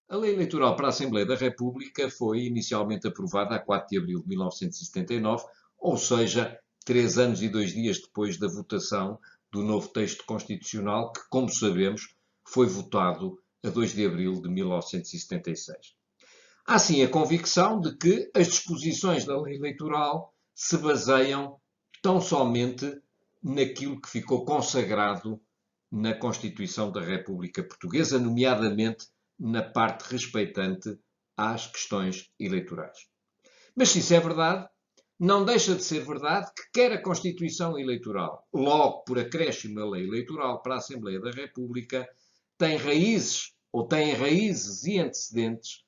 A Lei Eleitoral para a Assembleia da República foi inicialmente aprovada a 4 de abril de 1979, ou seja, 3 anos e 2 dias depois da votação do novo texto constitucional, que, como sabemos, foi votado a 2 de abril de 1976. Há sim a convicção de que as disposições da lei eleitoral se baseiam tão somente naquilo que ficou consagrado na Constituição da República Portuguesa, nomeadamente na parte respeitante às questões eleitorais. Mas se isso é verdade, não deixa de ser verdade que quer a Constituição Eleitoral, logo por acréscimo a lei eleitoral para a Assembleia da República, tem raízes ou tem raízes e antecedentes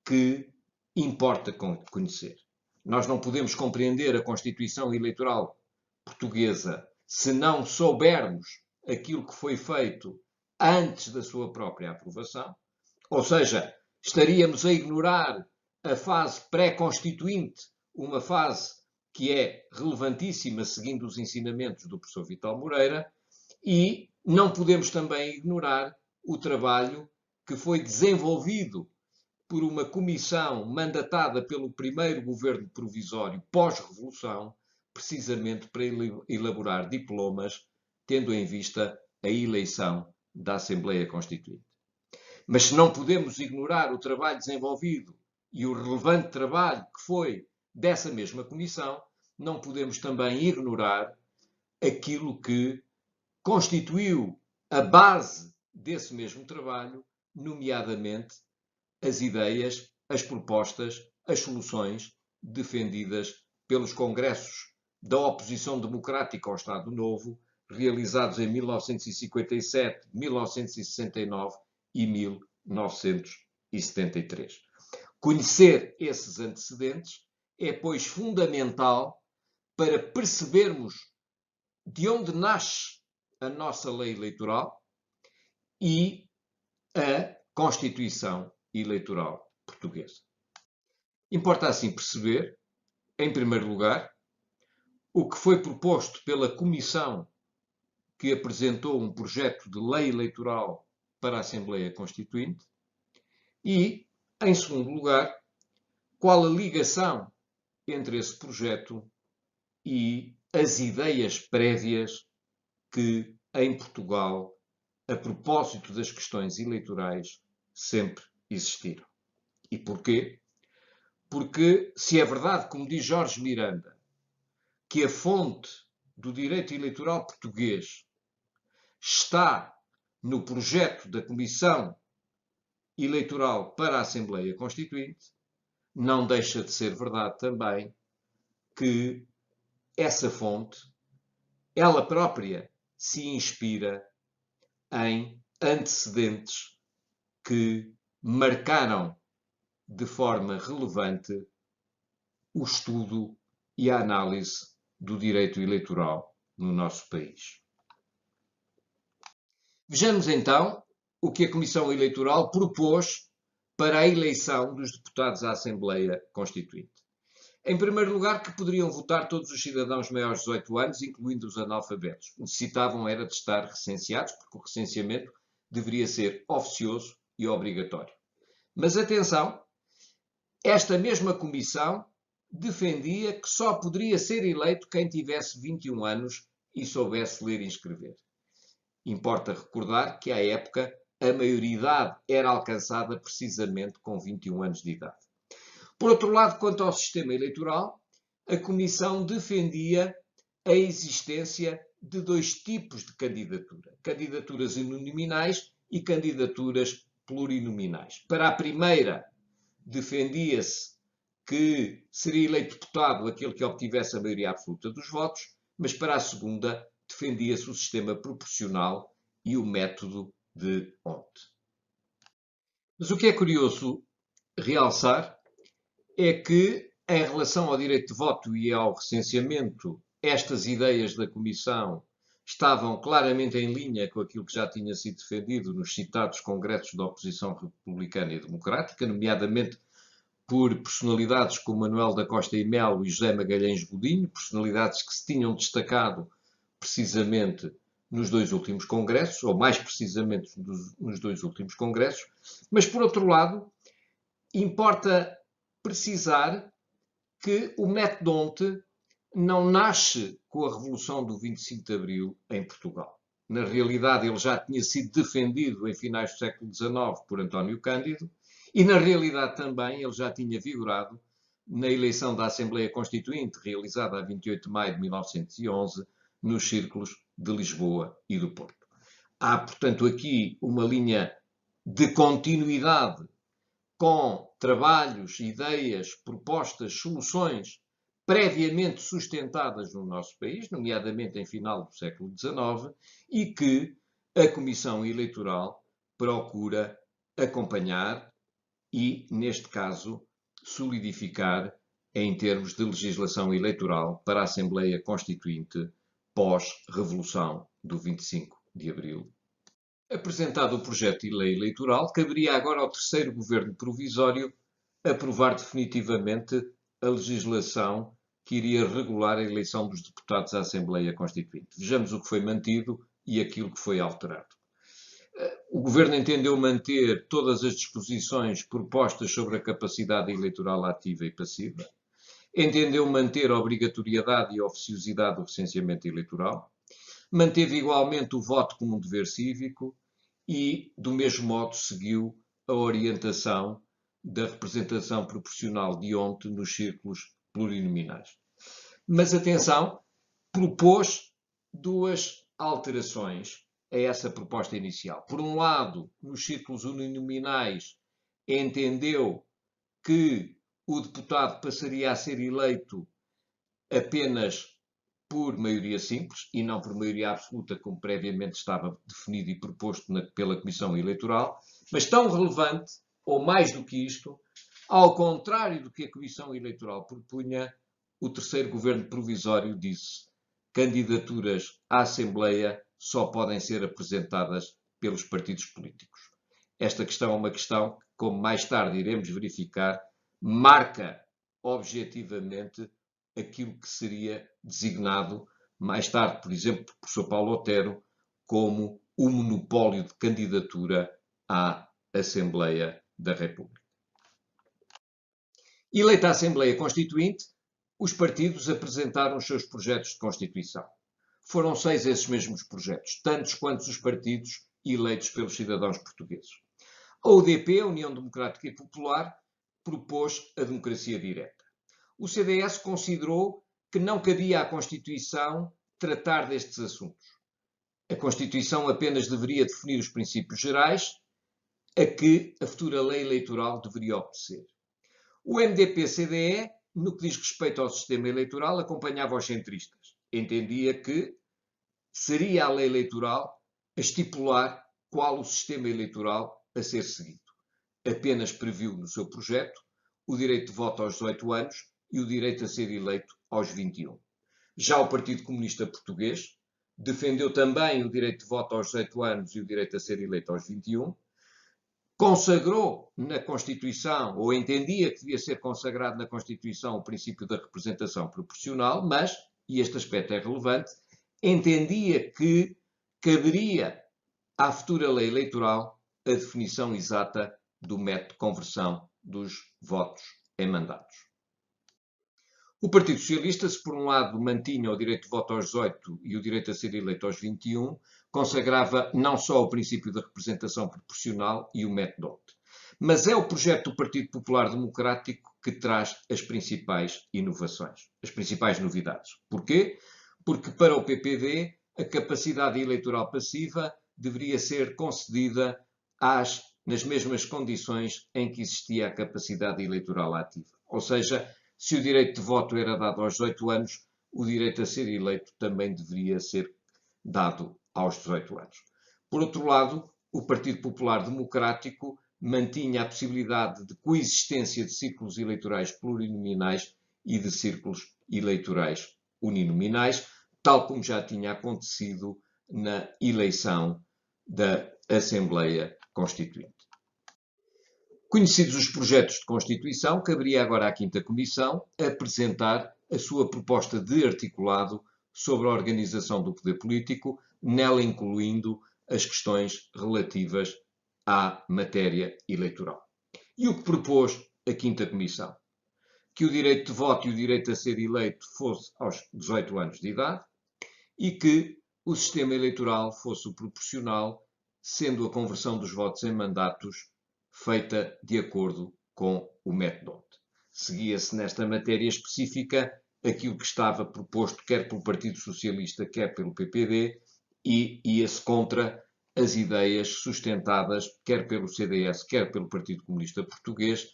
que importa conhecer. Nós não podemos compreender a Constituição Eleitoral portuguesa se não soubermos aquilo que foi feito antes da sua própria aprovação, ou seja, estaríamos a ignorar a fase pré-constituinte, uma fase que é relevantíssima seguindo os ensinamentos do professor Vital Moreira, e não podemos também ignorar o trabalho que foi desenvolvido por uma comissão mandatada pelo primeiro governo provisório pós-revolução, precisamente para elaborar diplomas, tendo em vista a eleição da Assembleia Constituinte. Mas se não podemos ignorar o trabalho desenvolvido e o relevante trabalho que foi dessa mesma comissão, não podemos também ignorar aquilo que constituiu a base desse mesmo trabalho, nomeadamente as ideias, as propostas, as soluções defendidas pelos congressos da oposição democrática ao Estado Novo, realizados em 1957, 1969 e 1973. Conhecer esses antecedentes é, pois, fundamental para percebermos de onde nasce a nossa lei eleitoral e a Constituição Eleitoral Portuguesa. Importa assim perceber, em primeiro lugar, o que foi proposto pela Comissão que apresentou um projeto de lei eleitoral para a Assembleia Constituinte e, em segundo lugar, qual a ligação entre esse projeto e as ideias prévias que, em Portugal, a propósito das questões eleitorais, sempre existiram. E porquê? Porque, se é verdade, como diz Jorge Miranda, que a fonte do direito eleitoral português está no projeto da Comissão Eleitoral para a Assembleia Constituinte, não deixa de ser verdade também que essa fonte, ela própria, se inspira em antecedentes que marcaram de forma relevante o estudo e a análise do direito eleitoral no nosso país. Vejamos então o que a Comissão Eleitoral propôs para a eleição dos deputados à Assembleia Constituinte. Em primeiro lugar, que poderiam votar todos os cidadãos maiores de 18 anos, incluindo os analfabetos. Necessitavam era de estar recenseados, porque o recenseamento deveria ser oficioso e obrigatório. Mas atenção, esta mesma comissão defendia que só poderia ser eleito quem tivesse 21 anos e soubesse ler e escrever. Importa recordar que, à época, a maioridade era alcançada precisamente com 21 anos de idade. Por outro lado, quanto ao sistema eleitoral, a Comissão defendia a existência de dois tipos de candidatura: candidaturas uninominais e candidaturas plurinominais. Para a primeira, defendia-se que seria eleito deputado aquele que obtivesse a maioria absoluta dos votos, mas para a segunda, defendia-se o sistema proporcional e o método de Hont. Mas o que é curioso realçar é que, em relação ao direito de voto e ao recenseamento, estas ideias da Comissão estavam claramente em linha com aquilo que já tinha sido defendido nos citados congressos da oposição republicana e democrática, nomeadamente por personalidades como Manuel da Costa e Melo e José Magalhães Godinho, personalidades que se tinham destacado precisamente nos dois últimos congressos, ou mais precisamente nos dois últimos congressos, mas, por outro lado, importa precisar que o Metdonte não nasce com a Revolução do 25 de Abril em Portugal. Na realidade, ele já tinha sido defendido em finais do século XIX por António Cândido e, na realidade, também ele já tinha vigorado na eleição da Assembleia Constituinte, realizada a 28 de maio de 1911, nos círculos de Lisboa e do Porto. Há, portanto, aqui uma linha de continuidade com trabalhos, ideias, propostas, soluções previamente sustentadas no nosso país, nomeadamente em final do século XIX, e que a Comissão Eleitoral procura acompanhar e, neste caso, solidificar em termos de legislação eleitoral para a Assembleia Constituinte pós-Revolução do 25 de Abril. Apresentado o projeto de lei eleitoral, caberia agora ao terceiro governo provisório aprovar definitivamente a legislação que iria regular a eleição dos deputados à Assembleia Constituinte. Vejamos o que foi mantido e aquilo que foi alterado. O Governo entendeu manter todas as disposições propostas sobre a capacidade eleitoral ativa e passiva, entendeu manter a obrigatoriedade e a oficiosidade do recenseamento eleitoral, manteve igualmente o voto como um dever cívico e, do mesmo modo, seguiu a orientação da representação proporcional de ontem nos círculos plurinominais. Mas, atenção, propôs duas alterações a essa proposta inicial. Por um lado, nos círculos uninominais, entendeu que o deputado passaria a ser eleito apenas por maioria simples e não por maioria absoluta, como previamente estava definido e proposto pela Comissão Eleitoral, mas tão relevante, ou mais do que isto, ao contrário do que a Comissão Eleitoral propunha, o terceiro governo provisório disse: candidaturas à Assembleia só podem ser apresentadas pelos partidos políticos. Esta questão é uma questão que, como mais tarde iremos verificar, marca objetivamente aquilo que seria designado mais tarde, por exemplo, por professor Paulo Otero, como o monopólio de candidatura à Assembleia da República. Eleita a Assembleia Constituinte, os partidos apresentaram os seus projetos de Constituição. Foram 6 esses mesmos projetos, tantos quantos os partidos eleitos pelos cidadãos portugueses. A UDP, a União Democrática e Popular, propôs a democracia direta. O CDS considerou que não cabia à Constituição tratar destes assuntos. A Constituição apenas deveria definir os princípios gerais a que a futura lei eleitoral deveria obedecer. O MDP-CDE, no que diz respeito ao sistema eleitoral, acompanhava os centristas. Entendia que seria a lei eleitoral a estipular qual o sistema eleitoral a ser seguido. Apenas previu no seu projeto o direito de voto aos 18 anos e o direito a ser eleito aos 21. Já o Partido Comunista Português defendeu também o direito de voto aos 18 anos e o direito a ser eleito aos 21, consagrou na Constituição, ou entendia que devia ser consagrado na Constituição, o princípio da representação proporcional, mas, e este aspecto é relevante, entendia que caberia à futura lei eleitoral a definição exata do método de conversão dos votos em mandatos. O Partido Socialista, se por um lado mantinha o direito de voto aos 18 e o direito a ser eleito aos 21, consagrava não só o princípio da representação proporcional e o método DOT, mas é o projeto do Partido Popular Democrático que traz as principais inovações, as principais novidades. Porquê? Porque para o PPD a capacidade eleitoral passiva deveria ser concedida nas mesmas condições em que existia a capacidade eleitoral ativa. Ou seja, se o direito de voto era dado aos 18 anos, o direito a ser eleito também deveria ser dado aos 18 anos. Por outro lado, o Partido Popular Democrático mantinha a possibilidade de coexistência de círculos eleitorais plurinominais e de círculos eleitorais uninominais, tal como já tinha acontecido na eleição da Assembleia Constituinte. Conhecidos os projetos de Constituição, caberia agora à 5ª Comissão apresentar a sua proposta de articulado sobre a organização do poder político, nela incluindo as questões relativas à matéria eleitoral. E o que propôs a Quinta Comissão? Que o direito de voto e o direito a ser eleito fosse aos 18 anos de idade e que o sistema eleitoral fosse o proporcional, sendo a conversão dos votos em mandatos feita de acordo com o método. Seguia-se nesta matéria específica aquilo que estava proposto quer pelo Partido Socialista, quer pelo PPD, e ia-se contra as ideias sustentadas quer pelo CDS, quer pelo Partido Comunista Português,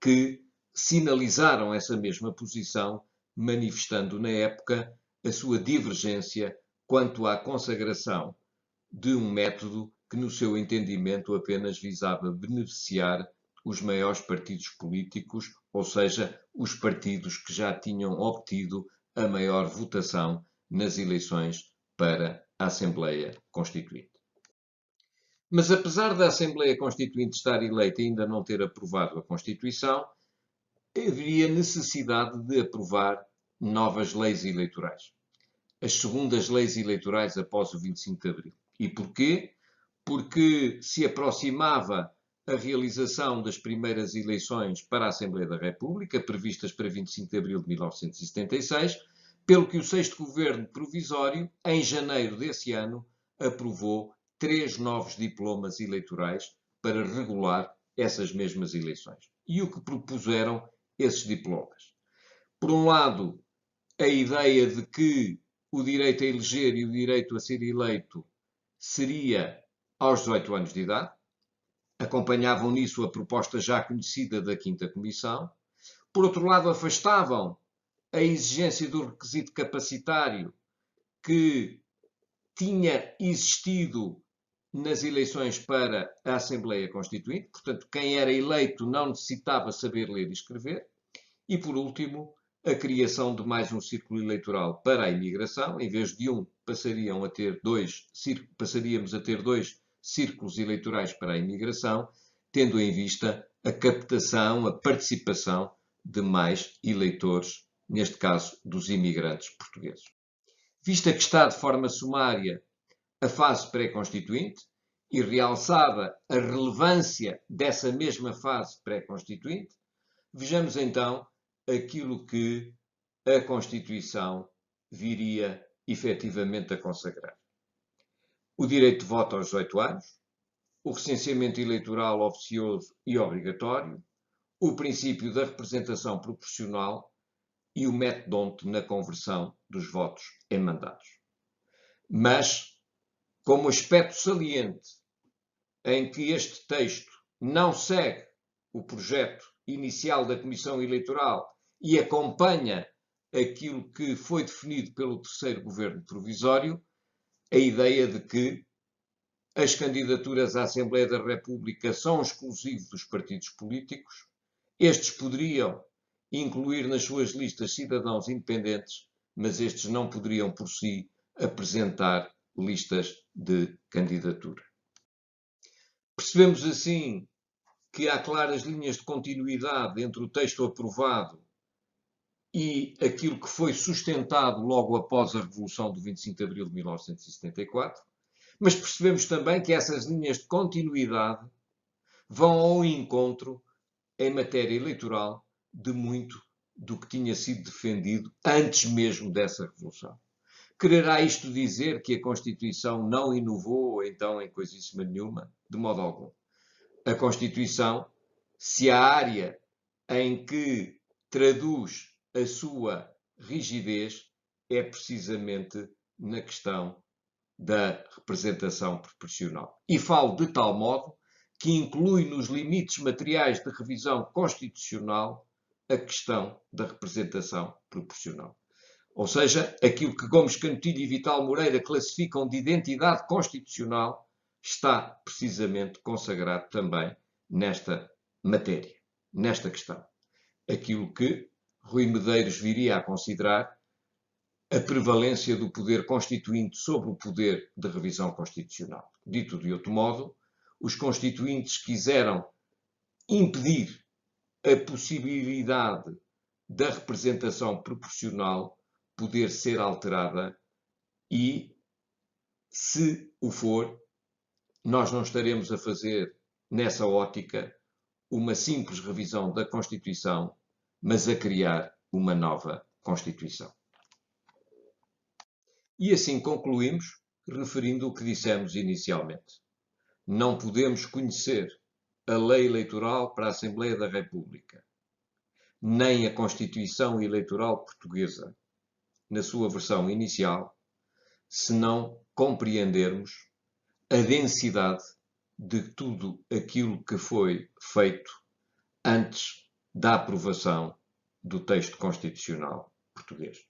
que sinalizaram essa mesma posição, manifestando na época a sua divergência quanto à consagração de um método que, no seu entendimento, apenas visava beneficiar os maiores partidos políticos, ou seja, os partidos que já tinham obtido a maior votação nas eleições para a Assembleia Constituinte. Mas apesar da Assembleia Constituinte estar eleita e ainda não ter aprovado a Constituição, haveria necessidade de aprovar novas leis eleitorais. As segundas leis eleitorais após o 25 de Abril. E porquê? Porque se aproximava a realização das primeiras eleições para a Assembleia da República, previstas para 25 de Abril de 1976, pelo que o 6º Governo Provisório, em janeiro desse ano, aprovou 3 novos diplomas eleitorais para regular essas mesmas eleições. E o que propuseram esses diplomas? Por um lado, a ideia de que o direito a eleger e o direito a ser eleito seria aos 18 anos de idade. Acompanhavam nisso a proposta já conhecida da Quinta Comissão. Por outro lado, afastavam a exigência do requisito capacitário que tinha existido nas eleições para a Assembleia Constituinte. Portanto, quem era eleito não necessitava saber ler e escrever. E, por último, a criação de mais um círculo eleitoral para a imigração. Em vez de um, passaríamos a ter dois círculos eleitorais para a imigração, tendo em vista a captação, a participação de mais eleitores, neste caso dos imigrantes portugueses. Vista que está de forma sumária a fase pré-constituinte e realçada a relevância dessa mesma fase pré-constituinte, vejamos então aquilo que a Constituição viria efetivamente a consagrar. O direito de voto aos 18 anos, o recenseamento eleitoral oficioso e obrigatório, o princípio da representação proporcional e o método na conversão dos votos em mandatos. Mas, como aspecto saliente em que este texto não segue o projeto inicial da Comissão Eleitoral e acompanha aquilo que foi definido pelo 3º Governo Provisório, a ideia de que as candidaturas à Assembleia da República são exclusivas dos partidos políticos, estes poderiam incluir nas suas listas cidadãos independentes, mas estes não poderiam por si apresentar listas de candidatura. Percebemos assim que há claras linhas de continuidade entre o texto aprovado e aquilo que foi sustentado logo após a Revolução do 25 de Abril de 1974, mas percebemos também que essas linhas de continuidade vão ao encontro, em matéria eleitoral, de muito do que tinha sido defendido antes mesmo dessa Revolução. Quererá isto dizer que a Constituição não inovou, então, em coisíssima nenhuma? De modo algum. A Constituição, se a área em que traduz a sua rigidez é precisamente na questão da representação proporcional. E falo de tal modo que inclui nos limites materiais de revisão constitucional a questão da representação proporcional. Ou seja, aquilo que Gomes Cantilho e Vital Moreira classificam de identidade constitucional está precisamente consagrado também nesta matéria, nesta questão. Aquilo que Rui Medeiros viria a considerar a prevalência do poder constituinte sobre o poder de revisão constitucional. Dito de outro modo, os constituintes quiseram impedir a possibilidade da representação proporcional poder ser alterada e, se o for, nós não estaremos a fazer, nessa ótica, uma simples revisão da Constituição, mas a criar uma nova Constituição. E assim concluímos, referindo o que dissemos inicialmente. Não podemos conhecer a lei eleitoral para a Assembleia da República, nem a Constituição Eleitoral Portuguesa, na sua versão inicial, se não compreendermos a densidade de tudo aquilo que foi feito antes da aprovação do texto constitucional português.